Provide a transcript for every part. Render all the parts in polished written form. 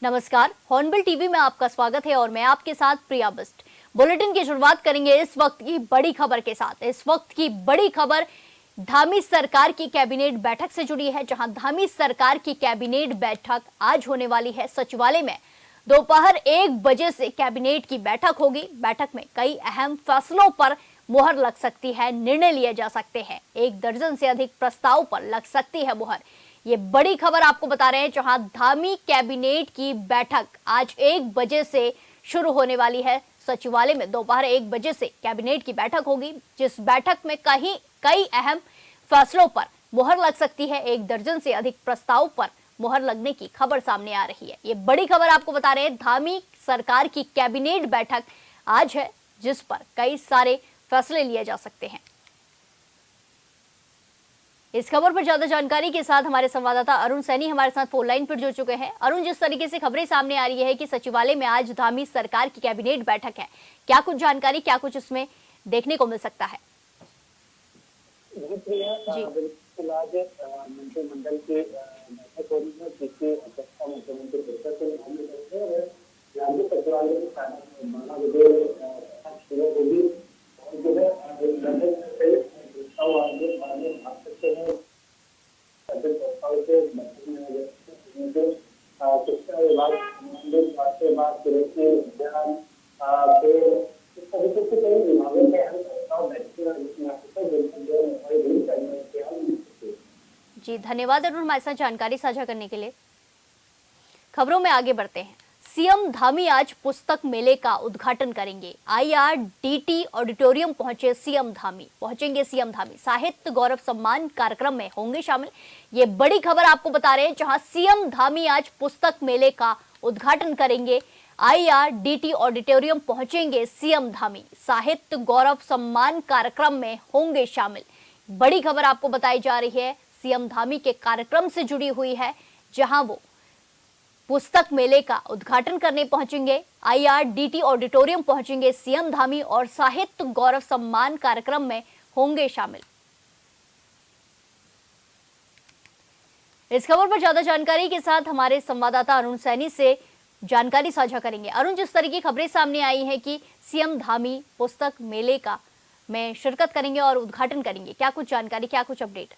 नमस्कार, hornbill TV में आपका स्वागत है और मैं आपके साथ प्रिया बिस्ट। बुलेटिन की शुरुआत करेंगे इस वक्त की बड़ी खबर के साथ। इस वक्त की बड़ी खबर धामी सरकार की कैबिनेट बैठक से जुड़ी है, जहां धामी सरकार की कैबिनेट बैठक आज होने वाली है सचिवालय में। दोपहर 1 बजे से कैबिनेट की बैठक होगी। बैठक में कई अहम फैसलों पर मुहर लग सकती है, निर्णय लिए जा सकते हैं। 1 दर्जन से अधिक प्रस्ताव पर लग सकती है मुहर। ये बड़ी खबर आपको बता रहे हैं, जहां धामी कैबिनेट की बैठक आज 1 बजे से शुरू होने वाली है। सचिवालय में दोपहर 1 बजे से कैबिनेट की बैठक होगी, जिस बैठक में कई अहम फैसलों पर मुहर लग सकती है। 1 दर्जन से अधिक प्रस्ताव पर मुहर लगने की खबर सामने आ रही है। ये बड़ी खबर आपको बता रहे हैं, धामी सरकार की कैबिनेट बैठक आज है, जिस पर कई सारे फैसले लिए जा सकते हैं। इस खबर पर ज्यादा जानकारी के साथ हमारे संवाददाता अरुण सैनी हमारे साथ फोन लाइन पर जुड़ चुके हैं। अरुण, जिस तरीके से खबरें सामने आ रही है कि सचिवालय में आज धामी सरकार की कैबिनेट बैठक है, क्या कुछ जानकारी, क्या कुछ इसमें देखने को मिल सकता है? जी, बिल्कुल आज मंत्रिमंडल की बैठक हो रही है, जिसकी अध्यक्षता मुख्यमंत्री राज्य सचिवालय में 12 बजे शुरू होगी और जो है शिक्षा विभाग, स्वास्थ्य विभाग, कृषि, उद्यान, इस तरीके से कई विभागों के अहम प्रस्ताव जी, धन्यवाद अरुण, हमारे साथ जानकारी साझा करने के लिए। खबरों में आगे बढ़ते हैं। सीएम धामी आज पुस्तक मेले का उद्घाटन करेंगे। IRDT ऑडिटोरियम पहुंचेंगे सीएम धामी। साहित्य गौरव सम्मान कार्यक्रम में होंगे शामिल। ये बड़ी खबर आपको बता रहे हैं, जहां सीएम धामी आज पुस्तक मेले का उद्घाटन करेंगे। IRDT ऑडिटोरियम पहुंचेंगे सीएम धामी। साहित्य गौरव सम्मान कार्यक्रम में होंगे शामिल। बड़ी खबर आपको बताई जा रही है, सीएम धामी के कार्यक्रम से जुड़ी हुई है, जहां वो पुस्तक मेले का उद्घाटन करने पहुंचेंगे। IRDT ऑडिटोरियम पहुंचेंगे सीएम धामी और साहित्य गौरव सम्मान कार्यक्रम में होंगे शामिल। इस खबर पर ज्यादा जानकारी के साथ हमारे संवाददाता अरुण सैनी से जानकारी साझा करेंगे। अरुण, जिस तरह की खबरें सामने आई हैं कि सीएम धामी पुस्तक मेले का में शिरकत करेंगे और उद्घाटन करेंगे, क्या कुछ जानकारी, क्या कुछ अपडेट?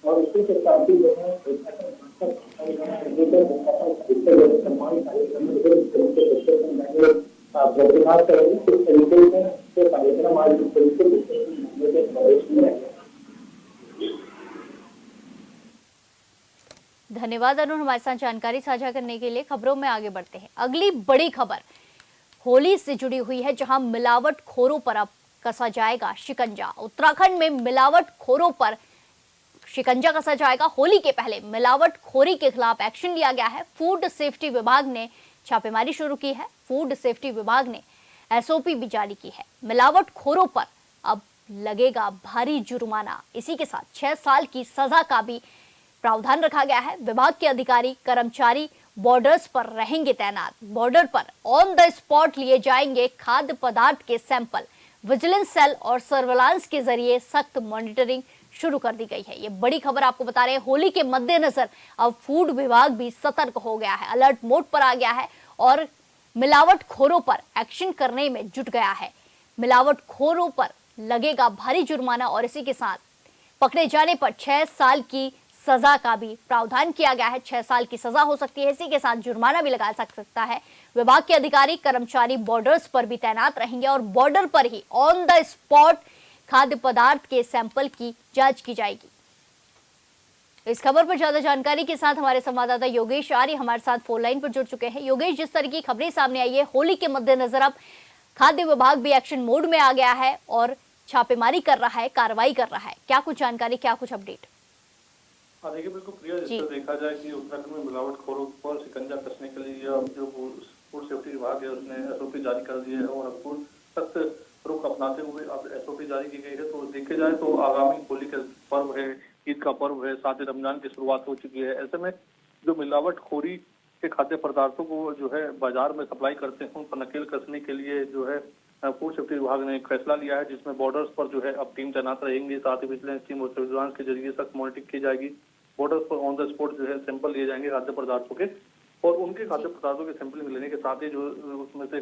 और इसी के साथ ही जो है कार्यक्रम आज धन्यवाद अरुण, हमारे साथ जानकारी साझा करने के लिए। खबरों में आगे बढ़ते हैं। अगली बड़ी खबर होली से जुड़ी हुई है, जहां मिलावट खोरों पर अब कसा जाएगा शिकंजा। उत्तराखंड में मिलावट खोरों पर शिकंजा कसा जाएगा। होली के पहले मिलावट खोरी के खिलाफ एक्शन लिया गया है। फूड सेफ्टी विभाग ने छापेमारी शुरू की है। फूड सेफ्टी विभाग ने SOP भी जारी की है। मिलावट खोरों पर अब लगेगा भारी जुर्माना। इसी के साथ 6 साल की सजा का भी प्रावधान रखा गया है। विभाग के अधिकारी कर्मचारी बॉर्डर्स पर रहेंगे तैनात। बॉर्डर पर ऑन द स्पॉट लिए जाएंगे खाद्य पदार्थ के सैंपल। विजिलेंस सेल और सर्विलांस के जरिए सख्त मॉनिटरिंग शुरू कर दी गई है। ये बड़ी खबर आपको बता रहे हैं। होली के मद्देनजर अब फूड विभाग भी सतर्क हो गया है, अलर्ट मोड पर आ गया है और मिलावटखोरों पर एक्शन करने में जुट गया है। मिलावटखोरों पर लगेगा भारी जुर्माना और इसी के साथ पकड़े जाने पर 6 साल की सजा का भी प्रावधान किया गया है। 6 साल की सजा हो सकती है, इसी के साथ जुर्माना भी लगा सकता है। विभाग के अधिकारी कर्मचारी बॉर्डर्स पर भी तैनात रहेंगे और बॉर्डर पर ही ऑन द स्पॉट खाद्य पदार्थ के सैंपल की जांच की जाएगी। इस खबर पर ज्यादा जानकारी के साथ हमारे संवाददाता योगेश आर्य हमारे साथ फोन लाइन पर जुड़ चुके हैं। योगेश, जिस तरह की खबरें सामने आई है, होली के मद्देनजर अब खाद्य विभाग भी एक्शन मोड में आ गया है और छापेमारी कर रहा है, कार्रवाई कर रहा है। क्या कुछ जानकारी, क्या कुछ अपडेट? हाँ देखिए, बिल्कुल प्रिया, जिस तरह देखा जाए कि उत्तराखंड में मिलावटखोरों पर शिकंजा कसने के लिए जो फूड सेफ्टी विभाग है उसने SOP जारी कर दी है और अब सख्त रुख अपनाते हुए अब SOP जारी की गई है। तो देखे जाए तो आगामी होली का पर्व है, ईद का पर्व है, साथ ही रमजान की शुरुआत हो चुकी है। ऐसे में जो मिलावटखोरी के खाद्य पदार्थों को जो है बाजार में सप्लाई करते हैं उन पर नकेल कसने के लिए जो है फूड सेफ्टी विभाग ने एक फैसला लिया है, जिसमें बॉर्डर्स पर जो है अब टीम तैनात रहेंगी। साथ ही विजिलेंस टीम और सर्विलांस के जरिए सख्त मॉनिटरिंग की जाएगी। बॉर्डर्स पर ऑन द स्पॉट जो है सैंपल लिए जाएंगे खाद्य पदार्थों के, और उनके खाद्य पदार्थों के सैंपलिंग लेने के साथ ही जो उसमें से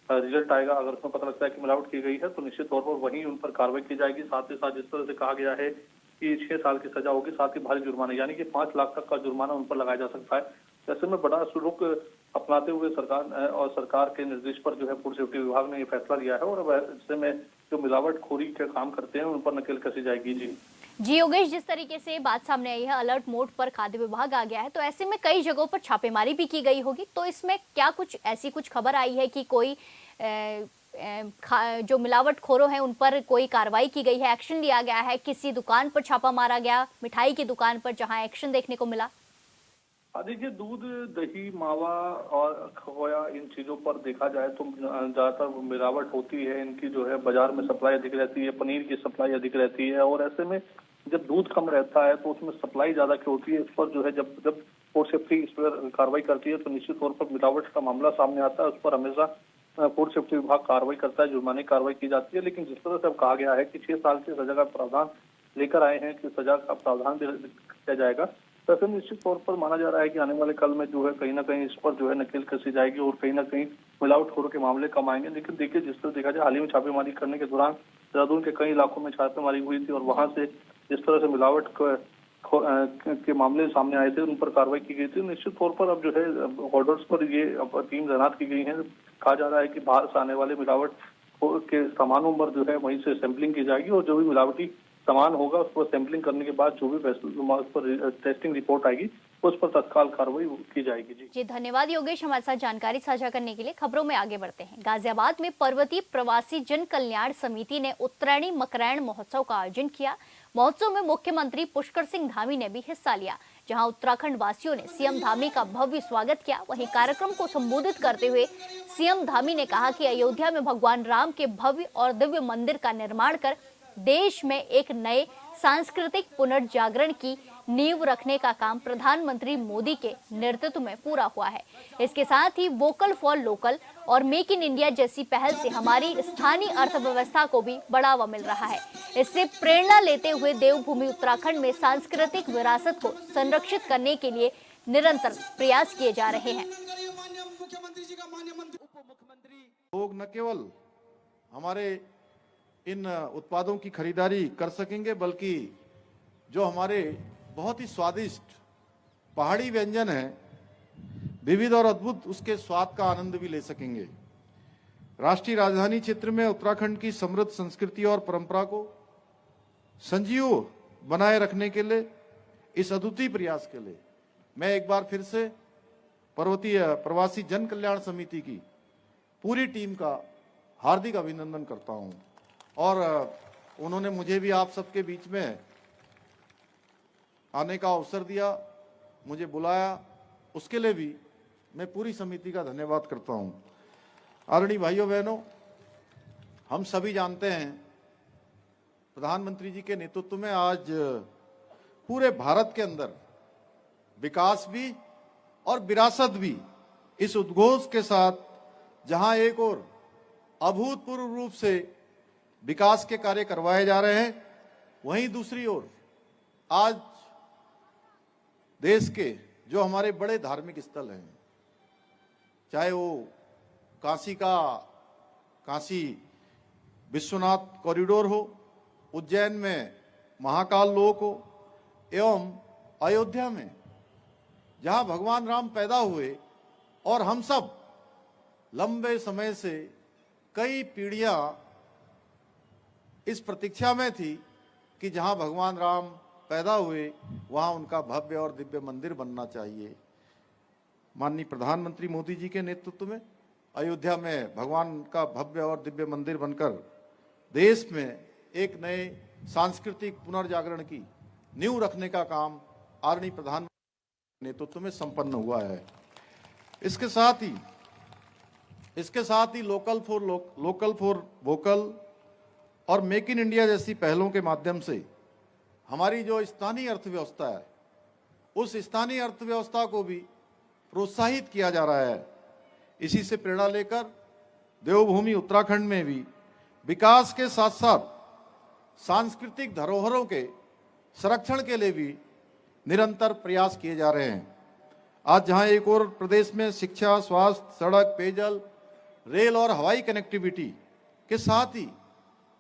रिजल्ट आएगा, अगर उसमें पता लगता है कि मिलावट की गई है तो निश्चित तौर पर वहीं उन पर कार्रवाई की जाएगी। साथ ही साथ जिस तरह से कहा गया है कि 6 साल की सजा होगी, साथ ही भारी जुर्माना यानी कि 5 लाख तक का जुर्माना उन पर लगाया जा सकता है। ऐसे में बड़ा सुरुख अपनाते हुए सरकार के निर्देश पर जो है फूड सेफ्टी विभाग ने ये फैसला लिया है, और अब ऐसे में जो मिलावटखोरी के काम करते हैं उन पर नकेल कसी जाएगी। जी योगेश, जिस तरीके से बात सामने आई है, अलर्ट मोड पर खाद्य विभाग आ गया है, तो ऐसे में कई जगहों पर छापेमारी भी की गई होगी, तो इसमें क्या कुछ ऐसी कुछ खबर आई है कि कोई जो मिलावटखोरों हैं उन पर कोई कार्रवाई की गई है, एक्शन लिया गया है, किसी दुकान पर छापा मारा गया, मिठाई की दुकान पर जहां एक्शन देखने को मिला? देखिए, दूध, दही, मावा और खोया, इन चीजों पर देखा जाए तो ज्यादातर मिलावट होती है। इनकी जो है बाजार में सप्लाई अधिक रहती है, पनीर की सप्लाई अधिक रहती है, और ऐसे में जब दूध कम रहता है तो उसमें सप्लाई ज्यादा क्यों होती है, इस पर जो है जब फूड सेफ्टी इस पर कार्रवाई करती है तो निश्चित तौर पर मिलावट का मामला सामने आता है। उस पर हमेशा फूड सेफ्टी विभाग कार्रवाई करता है, जुर्माने की कार्रवाई की जाती है। लेकिन जिस तरह से अब कहा गया है कि 6 साल की सजा का प्रावधान लेकर आए हैं कि सजा का प्रावधान भी किया जाएगा, तो ऐसे निश्चित तौर पर माना जा रहा है कि आने वाले कल में जो है कहीं ना कहीं इस पर जो है नकेल कसी जाएगी और कहीं ना कहीं मिलावटखोरों के मामले कम आएंगे। लेकिन देखिए, जिस तरह देखा जाए, हाल ही में छापेमारी करने के दौरान देहरादून के कई इलाकों में छापेमारी हुई थी, और वहां से जिस तरह से मिलावट के मामले सामने आए थे, उन पर कार्रवाई की गई थी। निश्चित तौर पर अब जो है बॉर्डर्स पर ये टीम तैनात की गई है। कहा जा रहा है कि बाहर से आने वाले मिलावट के सामानों पर जो है वहीं से सैंपलिंग की जाएगी, और जो भी मिलावटी सामान होगा उस पर सैंपलिंग करने के बाद जो भी उस पर टेस्टिंग रिपोर्ट आएगी उस पर तत्काल कार्रवाई की जाएगी। जी धन्यवाद योगेश, हमारे साथ जानकारी साझा करने के लिए। खबरों में आगे बढ़ते हैं। गाजियाबाद में पर्वतीय प्रवासी जन कल्याण समिति ने उत्तरायणी मकरैण महोत्सव का आयोजन किया। महोत्सव में मुख्यमंत्री पुष्कर सिंह धामी ने भी हिस्सा लिया, जहां उत्तराखंड वासियों ने सीएम धामी का भव्य स्वागत किया। वहीं कार्यक्रम को संबोधित करते हुए सीएम धामी ने कहा कि अयोध्या में भगवान राम के भव्य और दिव्य मंदिर का निर्माण कर देश में एक नए सांस्कृतिक पुनर्जागरण की नींव रखने का काम प्रधानमंत्री मोदी के नेतृत्व में पूरा हुआ है। इसके साथ ही वोकल फॉर लोकल और मेक इन इंडिया जैसी पहल से हमारी स्थानीय अर्थव्यवस्था को भी बढ़ावा मिल रहा है। इससे प्रेरणा लेते हुए देवभूमि उत्तराखंड में सांस्कृतिक विरासत को संरक्षित करने के लिए निरंतर प्रयास किए जा रहे हैं। लोग न केवल हमारे इन उत्पादों की खरीदारी कर सकेंगे, बल्कि जो हमारे बहुत ही स्वादिष्ट पहाड़ी व्यंजन है, विविध और अद्भुत, उसके स्वाद का आनंद भी ले सकेंगे। राष्ट्रीय राजधानी क्षेत्र में उत्तराखंड की समृद्ध संस्कृति और परंपरा को संजीव बनाए रखने के लिए, इस अद्वितीय प्रयास के लिए मैं एक बार फिर से पर्वतीय प्रवासी जन कल्याण समिति की पूरी टीम का हार्दिक अभिनंदन करता हूं। और उन्होंने मुझे भी आप सबके बीच में आने का अवसर दिया, मुझे बुलाया, उसके लिए भी मैं पूरी समिति का धन्यवाद करता हूं। आदरणीय भाइयों बहनों, हम सभी जानते हैं प्रधानमंत्री जी के नेतृत्व में आज पूरे भारत के अंदर विकास भी और विरासत भी इस उद्घोष के साथ, जहां एक और अभूतपूर्व रूप से विकास के कार्य करवाए जा रहे हैं, वहीं दूसरी ओर आज देश के जो हमारे बड़े धार्मिक स्थल हैं, चाहे वो काशी विश्वनाथ कॉरिडोर हो, उज्जैन में महाकाल लोक हो, एवं अयोध्या में जहां भगवान राम पैदा हुए और हम सब लंबे समय से कई पीढ़ियां इस प्रतीक्षा में थी कि जहां भगवान राम पैदा हुए वहां उनका भव्य और दिव्य मंदिर बनना चाहिए। माननीय प्रधानमंत्री मोदी जी के नेतृत्व में अयोध्या में भगवान का भव्य और दिव्य मंदिर बनकर देश में एक नए सांस्कृतिक पुनर्जागरण की नींव रखने का काम आदरणीय प्रधानमंत्री नेतृत्व में संपन्न हुआ है। इसके साथ ही लोकल फॉर वोकल और मेक इन इंडिया जैसी पहलों के माध्यम से हमारी जो स्थानीय अर्थव्यवस्था है, उस स्थानीय अर्थव्यवस्था को भी प्रोत्साहित किया जा रहा है। इसी से प्रेरणा लेकर देवभूमि उत्तराखंड में भी विकास के साथ साथ सांस्कृतिक धरोहरों के संरक्षण के लिए भी निरंतर प्रयास किए जा रहे हैं। आज जहां एक और प्रदेश में शिक्षा, स्वास्थ्य, सड़क, पेयजल, रेल और हवाई कनेक्टिविटी के साथ ही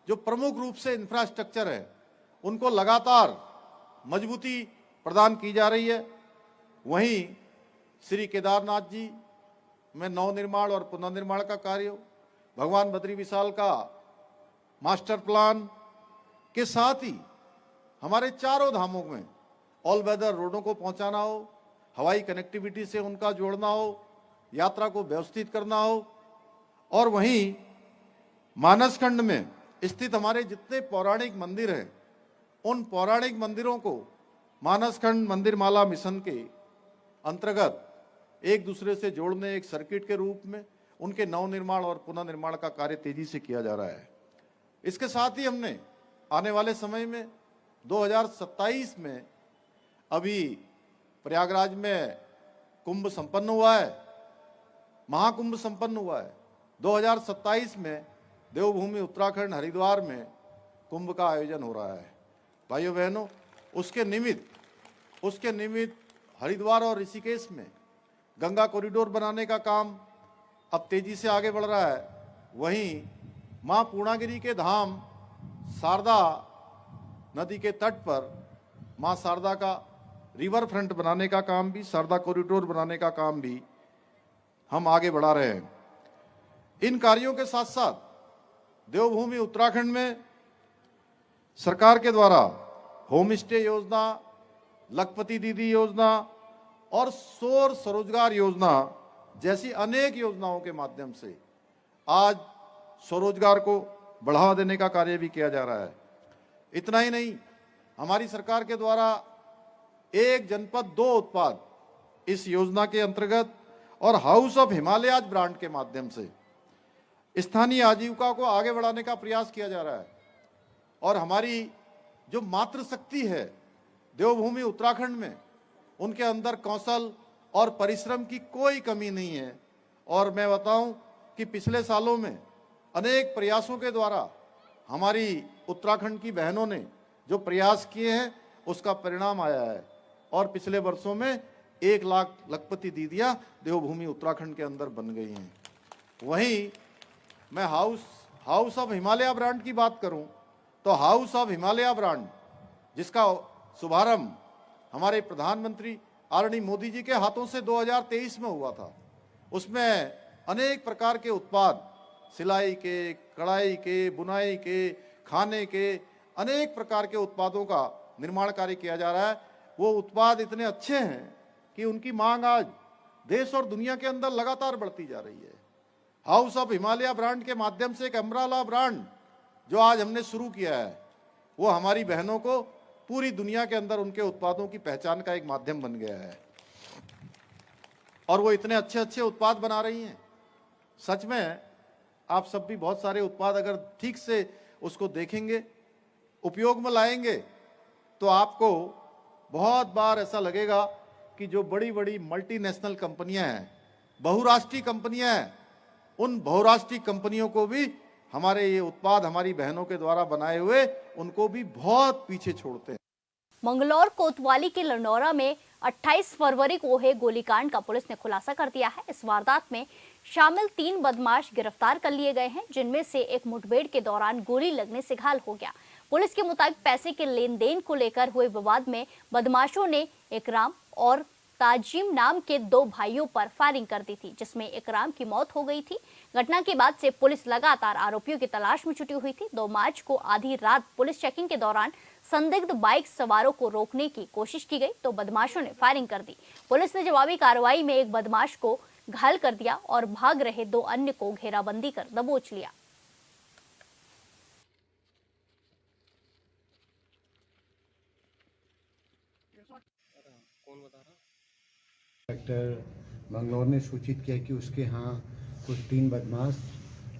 जो प्रमुख रूप से इंफ्रास्ट्रक्चर है उनको लगातार मजबूती प्रदान की जा रही है, वहीं श्री केदारनाथ जी में नवनिर्माण और पुनर्निर्माण का कार्य, भगवान बद्री विशाल का मास्टर प्लान के साथ ही हमारे चारों धामों में ऑल वेदर रोडों को पहुंचाना हो, हवाई कनेक्टिविटी से उनका जोड़ना हो, यात्रा को व्यवस्थित करना हो, और वहीं मानसखंड में स्थित हमारे जितने पौराणिक मंदिर हैं उन पौराणिक मंदिरों को मानसखंड मंदिर माला मिशन के अंतर्गत एक दूसरे से जोड़ने, एक सर्किट के रूप में उनके नवनिर्माण और पुनर्निर्माण का कार्य तेजी से किया जा रहा है। इसके साथ ही हमने आने वाले समय में 2027 में अभी प्रयागराज में कुंभ संपन्न हुआ है, महाकुंभ संपन्न हुआ है। 2027 में देवभूमि उत्तराखंड हरिद्वार में कुंभ का आयोजन हो रहा है। भाइयों बहनों, उसके निमित्त हरिद्वार और ऋषिकेश में गंगा कॉरिडोर बनाने का काम अब तेजी से आगे बढ़ रहा है। वहीं मां पूर्णागिरी के धाम शारदा नदी के तट पर मां शारदा का रिवर फ्रंट बनाने का काम भी, शारदा कॉरिडोर बनाने का काम भी हम आगे बढ़ा रहे हैं। इन कार्यों के साथ साथ देवभूमि उत्तराखंड में सरकार के द्वारा होम स्टे योजना, लखपति दीदी योजना और सौर स्वरोजगार योजना जैसी अनेक योजनाओं के माध्यम से आज स्वरोजगार को बढ़ावा देने का कार्य भी किया जा रहा है। इतना ही नहीं, हमारी सरकार के द्वारा एक जनपद दो उत्पाद इस योजना के अंतर्गत और हाउस ऑफ हिमालयाज ब्रांड के माध्यम से स्थानीय आजीविका को आगे बढ़ाने का प्रयास किया जा रहा है। और हमारी जो मातृशक्ति है देवभूमि उत्तराखंड में, उनके अंदर कौशल और परिश्रम की कोई कमी नहीं है। और मैं बताऊं कि पिछले सालों में अनेक प्रयासों के द्वारा हमारी उत्तराखंड की बहनों ने जो प्रयास किए हैं उसका परिणाम आया है। और पिछले वर्षों में 1 लाख लखपति दीदियां देवभूमि उत्तराखंड के अंदर बन गई हैं। वहीं मैं हाउस ऑफ हिमालय ब्रांड की बात करूं तो हाउस ऑफ हिमालय ब्रांड जिसका शुभारंभ हमारे प्रधानमंत्री आदरणीय मोदी जी के हाथों से 2023 में हुआ था, उसमें अनेक प्रकार के उत्पाद, सिलाई के, कढ़ाई के, बुनाई के, खाने के अनेक प्रकार के उत्पादों का निर्माण कार्य किया जा रहा है। वो उत्पाद इतने अच्छे हैं कि उनकी मांग आज देश और दुनिया के अंदर लगातार बढ़ती जा रही है। हाउस ऑफ हिमालय ब्रांड के माध्यम से एक अम्ब्रेला ब्रांड जो आज हमने शुरू किया है, वो हमारी बहनों को पूरी दुनिया के अंदर उनके उत्पादों की पहचान का एक माध्यम बन गया है। और वो इतने अच्छे अच्छे उत्पाद बना रही हैं। सच में आप सब भी बहुत सारे उत्पाद अगर ठीक से उसको देखेंगे, उपयोग में लाएंगे, तो आपको बहुत बार ऐसा लगेगा कि जो बड़ी बड़ी मल्टीनेशनल कंपनियां हैं, बहुराष्ट्रीय कंपनियां हैं, उन बहुराष्ट्रीय कंपनियों को भी हमारे ये उत्पाद हमारी बहनों के द्वारा बनाए हुए उनको भी बहुत पीछे छोड़ते हैं। मंगलौर कोतवाली के लंडौरा में 28 फरवरी को हुए गोलीकांड का पुलिस ने खुलासा कर दिया है। इस वारदात में शामिल 3 बदमाश गिरफ्तार कर लिए गए हैं, जिनमें से एक मुठभेड़ के दौरान गोली लगने से घायल हो गया। पुलिस के मुताबिक पैसे के लेन देन को लेकर हुए विवाद में बदमाशों ने इकराम और ताजिम नाम के 2 भाइयों पर फायरिंग कर दी थी, जिसमें इकराम की मौत हो गई थी। घटना के बाद से पुलिस लगातार आरोपियों की तलाश में जुटी हुई थी। 2 मार्च को आधी रात पुलिस चेकिंग के दौरान संदिग्ध बाइक सवारों को रोकने की कोशिश की गई तो बदमाशों ने फायरिंग कर दी। पुलिस ने जवाबी कार्रवाई में एक बदमाश को घायल कर दिया और भाग रहे 2 अन्य को घेराबंदी कर दबोच लिया। इंस्पेक्टर मंगलौर ने सूचित किया कि उसके यहाँ कुछ 3 बदमाश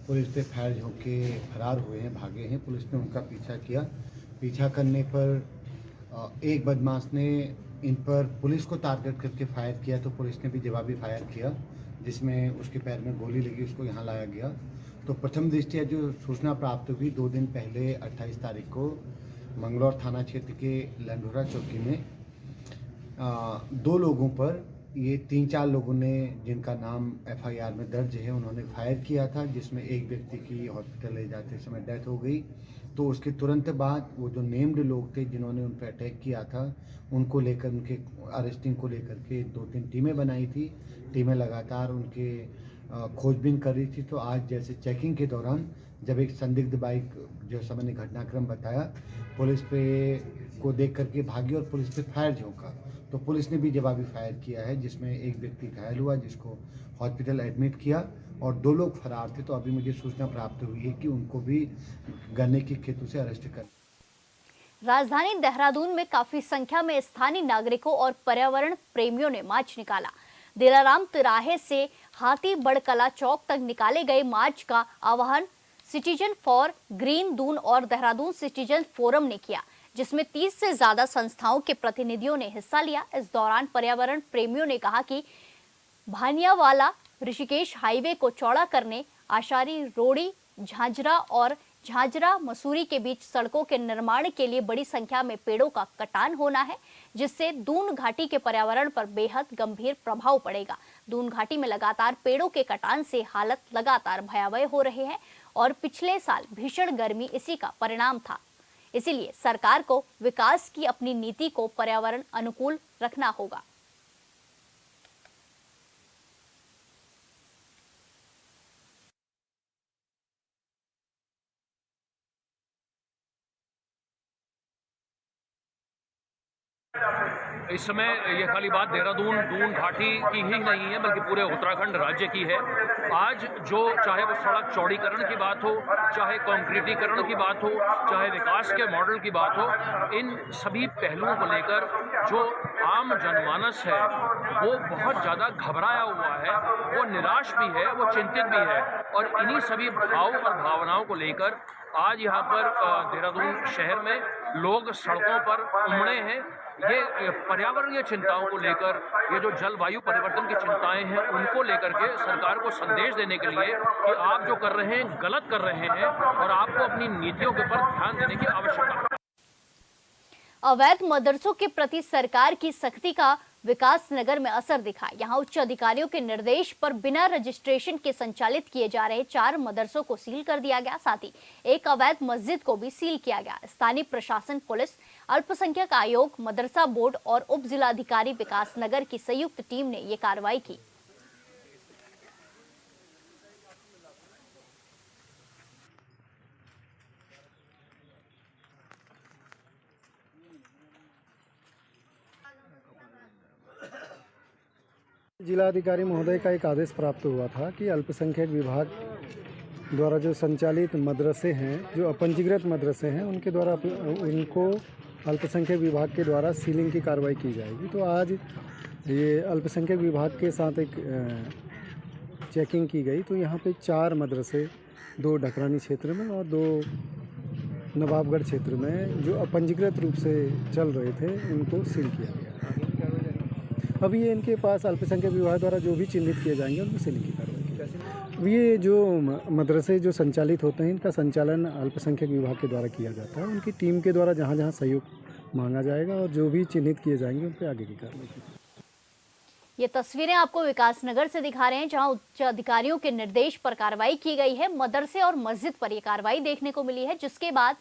पुलिस पे फायर होके फरार हुए हैं, भागे हैं। पुलिस ने उनका पीछा किया। पीछा करने पर एक बदमाश ने इन पर पुलिस को टारगेट करके फायर किया, तो पुलिस ने भी जवाबी फायर किया, जिसमें उसके पैर में गोली लगी, उसको यहाँ लाया गया। तो प्रथम दृष्टया जो सूचना प्राप्त हुई 2 दिन पहले 28 तारीख को मंगलौर थाना क्षेत्र के लंडोरा चौकी में 2 लोगों पर, ये 3-4 लोगों ने जिनका नाम FIR में दर्ज है, उन्होंने फायर किया था, जिसमें एक व्यक्ति की हॉस्पिटल ले जाते समय डेथ हो गई। तो उसके तुरंत बाद वो जो नेम्ड लोग थे जिन्होंने उन पर अटैक किया था, उनको लेकर, उनके अरेस्टिंग को लेकर के 2-3 टीमें बनाई थी। टीमें लगातार उनके खोजबीन कर रही थी। तो आज जैसे चेकिंग के दौरान जब एक संदिग्ध बाइक, जो समय ने घटनाक्रम बताया, पुलिस पे को देख करके भागी और पुलिस पे फायर झोंका, तो पुलिस ने भी जवाबी फायर किया है, जिसमें एक व्यक्ति घायल हुआ, जिसको हॉस्पिटल एडमिट किया, और 2 लोग फरार थे। तो अभी मुझे सूचना प्राप्त हुई है कि उनको भी गन्ने के खेतों से अरेस्ट कर। राजधानी देहरादून में काफी संख्या में स्थानीय नागरिकों और पर्यावरण प्रेमियों ने मार्च निकाला। दिलाराम तिराहे से हाथी बड़कला चौक तक निकाले गए मार्च का आह्वान सिटीजन फॉर ग्रीन दून और देहरादून सिटीजन फोरम ने किया, जिसमें 30 से ज्यादा संस्थाओं के प्रतिनिधियों ने हिस्सा लिया। इस दौरान पर्यावरण प्रेमियों ने कहा कि भानियावाला ऋषिकेश हाईवे को चौड़ा करने, आशारी रोड़ी झांझरा और झांझरा मसूरी के बीच सड़कों के निर्माण के लिए बड़ी संख्या में पेड़ों का कटान होना है, जिससे दून घाटी के पर्यावरण पर बेहद गंभीर प्रभाव पड़ेगा। दून घाटी में लगातार पेड़ों के कटान से हालत लगातार भयावह हो रही है और पिछले साल भीषण गर्मी इसी का परिणाम था। इसीलिए सरकार को विकास की अपनी नीति को पर्यावरण अनुकूल रखना होगा। इस समय ये खाली बात देहरादून दून घाटी की ही नहीं है, बल्कि पूरे उत्तराखंड राज्य की है। आज जो चाहे वो सड़क चौड़ीकरण की बात हो, चाहे कंक्रीटीकरण की बात हो, चाहे विकास के मॉडल की बात हो, इन सभी पहलुओं को लेकर जो आम जनमानस है वो बहुत ज़्यादा घबराया हुआ है, वो निराश भी है, वो चिंतित भी है। और इन्हीं सभी भाव और भावनाओं को लेकर आज यहाँ पर देहरादून शहर में लोग सड़कों पर उमड़े हैं। ये पर्यावरणीय चिंताओं को लेकर, ये जो जलवायु परिवर्तन की चिंताएं हैं, उनको लेकर के सरकार को संदेश देने के लिए कि आप जो कर रहे हैं गलत कर रहे हैं और आपको अपनी नीतियों के ऊपर ध्यान देने की आवश्यकता है। अवैध मदरसों के प्रति सरकार की सख्ती का विकास नगर में असर दिखा। यहां उच्च अधिकारियों के निर्देश पर बिना रजिस्ट्रेशन के संचालित किए जा रहे 4 मदरसों को सील कर दिया गया। साथ ही एक अवैध मस्जिद को भी सील किया गया। स्थानीय प्रशासन, पुलिस, अल्पसंख्यक आयोग, मदरसा बोर्ड और उप जिलाधिकारी विकास नगर की संयुक्त टीम ने ये कार्रवाई की। जिलाधिकारी महोदय का एक आदेश प्राप्त हुआ था कि अल्पसंख्यक विभाग द्वारा जो संचालित मदरसे हैं, जो अपंजीकृत मदरसे हैं, उनके द्वारा उनको अल्पसंख्यक विभाग के द्वारा सीलिंग की कार्रवाई की जाएगी। तो आज ये अल्पसंख्यक विभाग के साथ एक चेकिंग की गई। तो यहाँ पे 4 मदरसे, 2 ढकरानी क्षेत्र में और 2 नवाबगढ़ क्षेत्र में जो अपंजीकृत रूप से चल रहे थे, उनको सील किया गया। अभी ये इनके पास अल्पसंख्यक विभाग द्वारा जो भी चिन्हित किए जाएंगे उनको सीलिंग की कार्रवाई की जाएगी। अब ये जो मदरसे जो संचालित होते हैं, इनका संचालन अल्पसंख्यक विभाग के द्वारा किया जाता है। उनकी टीम के द्वारा जहाँ जहाँ सहयोग मांगा जाएगा और जो भी चिन्हित किए जाएंगे उन पर आगे की कार्रवाई की जाएगी। ये तस्वीरें आपको विकास नगर से दिखा रहे हैं, जहां उच्च अधिकारियों के निर्देश पर कार्रवाई की गई है। मदरसे और मस्जिद पर यह कार्रवाई देखने को मिली है, जिसके बाद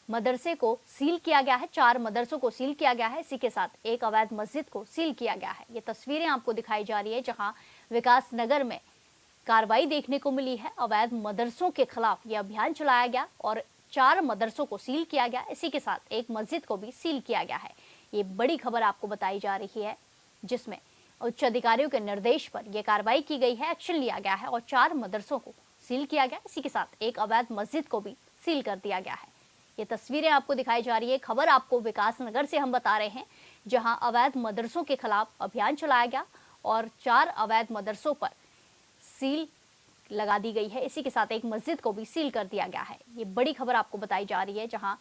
मदरसे को सील किया गया है। 4 मदरसों को सील किया गया है। इसी के साथ एक अवैध मस्जिद को सील किया गया है। ये तस्वीरें आपको दिखाई जा रही है, जहां विकास नगर में कार्रवाई देखने को मिली है। अवैध मदरसों के खिलाफ यह अभियान चलाया गया और 4 मदरसों को सील किया गया। इसी के साथ एक मस्जिद को भी सील किया गया है। ये बड़ी खबर आपको बताई जा रही है, जिसमें उच्च अधिकारियों के निर्देश पर यह कार्रवाई की गई है, एक्शन लिया गया है और 4 मदरसों को सील किया गया। इसी के साथ एक अवैध मस्जिद को भी सील कर दिया गया है। ये तस्वीरें आपको दिखाई जा रही है। खबर आपको विकास नगर से हम बता रहे हैं, जहां अवैध मदरसों के खिलाफ अभियान चलाया गया और 4 अवैध मदरसों पर सील लगा दी गई है। इसी के साथ एक मस्जिद को भी सील कर दिया गया है। ये बड़ी खबर आपको बताई जा रही है, जहां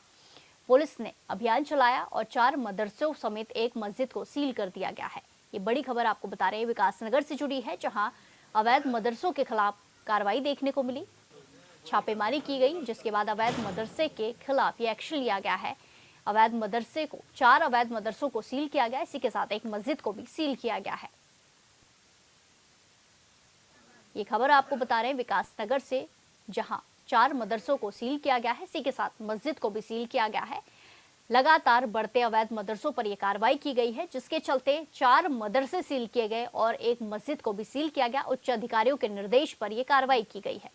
पुलिस ने अभियान चलाया और 4 मदरसों समेत एक मस्जिद को सील कर दिया गया है। ये बड़ी खबर आपको बता रहे हैं विकासनगर से जुड़ी है, जहां अवैध मदरसों के खिलाफ कार्रवाई देखने को मिली। छापेमारी की गई, जिसके बाद अवैध मदरसे के खिलाफ ये एक्शन लिया गया है। अवैध मदरसे को 4 अवैध मदरसों को सील किया गया, इसी के साथ एक मस्जिद को भी सील किया गया है। ये खबर आपको बता रहे हैं विकासनगर से, जहां 4 मदरसों को सील किया गया है, इसी के साथ मस्जिद को भी सील किया गया है। लगातार बढ़ते अवैध मदरसों पर यह कार्रवाई की गई है, जिसके चलते 4 मदरसे सील किए गए और एक मस्जिद को भी सील किया गया। उच्च अधिकारियों के निर्देश पर यह कार्रवाई की गई है।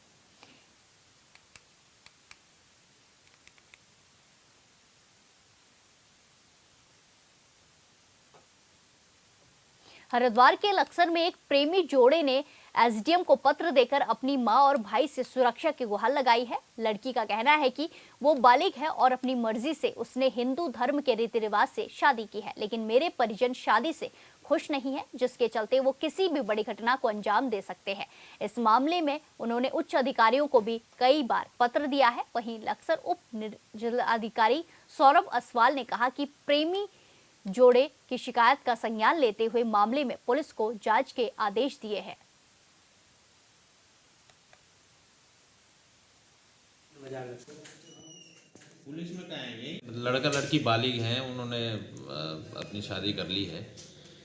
हरिद्वार के लक्सर में एक प्रेमी जोड़े ने एसडीएम को पत्र देकर अपनी मां और भाई से सुरक्षा की गुहार लगाई है। लड़की का कहना है कि वो बालिग है और अपनी मर्जी से उसने हिंदू धर्म के रीति रिवाज से शादी की है, लेकिन मेरे परिजन शादी से खुश नहीं है, जिसके चलते वो किसी भी बड़ी घटना को अंजाम दे सकते हैं। इस मामले में उन्होंने उच्च अधिकारियों को भी कई बार पत्र दिया है। वहीं लक्सर उप जिलाधिकारी सौरभ असवाल ने कहा कि प्रेमी जोड़े की शिकायत का संज्ञान लेते हुए मामले में पुलिस को जांच के आदेश दिए हैं। पुलिस में कहाँ है ये? लड़का लड़की बालिग हैं, उन्होंने अपनी शादी कर ली है।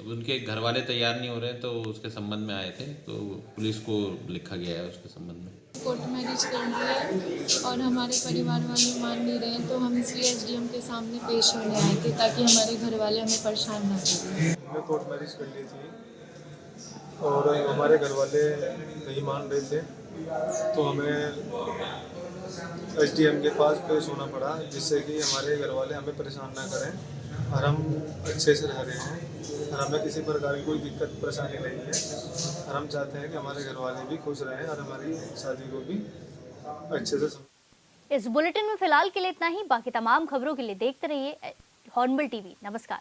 अब उनके घर वाले तैयार नहीं हो रहे, तो उसके संबंध में आए थे, तो पुलिस को लिखा गया है उसके संबंध में। कोर्ट मैरिज कर लिया और हमारे परिवार वाले मान नहीं रहे, तो हम इसलिए एसडीएम के सामने पेश होने आए थे, ताकि हमारे घर वाले हमें परेशान ना करें। हमने कोर्ट मैरिज कर ली थी और हमारे घर वाले नहीं मान रहे थे, तो हमें एसडीएम के पास पेश होना पड़ा, जिससे कि हमारे घर वाले हमें परेशान ना करें और हम अच्छे से रह रहे हैं और हमें किसी प्रकार की कोई दिक्कत परेशानी नहीं है और हम चाहते हैं कि हमारे घर वाले भी खुश रहें और हमारी शादी को भी अच्छे से। इस बुलेटिन में फिलहाल के लिए इतना ही। बाकी तमाम खबरों के लिए देखते रहिए हॉर्नबिल टीवी। नमस्कार।